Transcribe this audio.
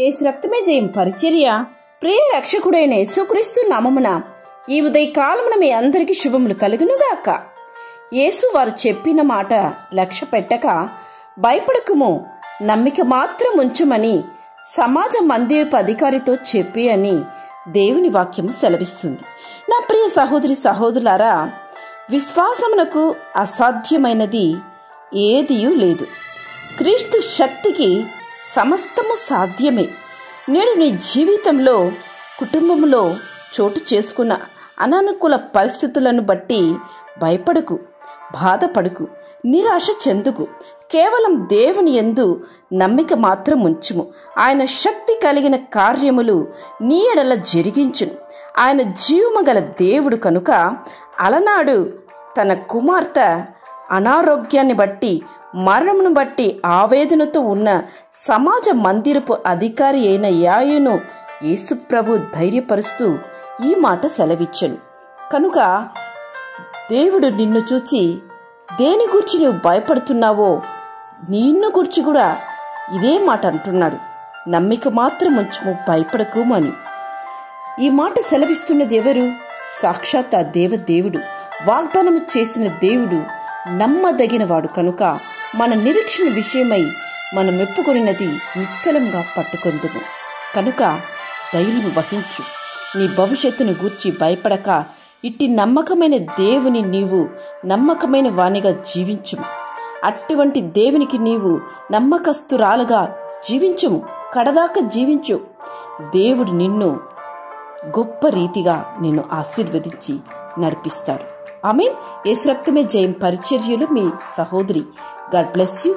యేసు రక్తమే జయం పరిచర్య. ప్రియ రక్షకుడైన యేసుక్రీస్తు నామమున ఈ ఉదయకాలమున మీ అందరికీ శుభములు కలుగునుగాక. యేసు వారు చెప్పిన మాట లక్ష్య పెట్టక భయపడకుము, నమ్మిక మాత్రం ఉంచుమని సమాజ మందిరపు అధికారితో చెప్పి అని దేవుని వాక్యము సెలవిస్తుంది. నా ప్రియ సహోదరి సహోదరులారా, విశ్వాసమునకు అసాధ్యమైనది ఏదియూ లేదు. క్రీస్తు శక్తికి సమస్తము సాధ్యమే. నేడు నీ జీవితంలో కుటుంబంలో చోటు చేసుకున్న అనానుకూల పరిస్థితులను బట్టి భయపడకు, బాధపడకు, నిరాశ చెందుకు. కేవలం దేవుని యందు నమ్మిక మాత్రం ఉంచుము. ఆయన శక్తి కలిగిన కార్యములు నీ ఎడల జరిగించును. ఆయన జీవము గల దేవుడు కనుక అలనాడు తన కుమార్తె అనారోగ్యాన్ని బట్టి మరణమును బట్టి ఆవేదనతో ఉన్న సమాజ మందిరపు అధికారి అయిన యాయును యేసుప్రభు ధైర్యపరుస్తూ ఈ మాట సెలవిచ్చను. కనుక దేవుడు నిన్ను చూచి దేని గురించి నువ్వు భయపడుతున్నావో నిన్ను గురించి కూడా ఇదే మాట అంటున్నాడు. నమ్మిక మాత్రం ఉంచుము, భయపడకు అని. ఈ మాట సెలవిస్తున్నది ఎవరు? సాక్షాత్ ఆ దేవుడు, వాగ్దానము చేసిన దేవుడు, నమ్మదగినవాడు. కనుక మన నిరీక్షణ విషయమై మనం మెప్పుకొనినది నిశ్చలంగా పట్టుకొందుము. కనుక ధైర్యం వహించు. నీ భవిష్యత్తును గూర్చి భయపడక ఇట్టి నమ్మకమైన దేవుని నీవు నమ్మకమైన వానిగా జీవించుము. అటువంటి దేవునికి నీవు నమ్మకస్తురాలుగా జీవించుము, కడదాకా జీవించు. దేవుడు నిన్ను గొప్ప రీతిగా నిన్ను ఆశీర్వదించి నడిపిస్తాడు. ఆమేన్. యేసు రక్తమే జయం పరిచర్యలు మీ సహోదరి. God bless you.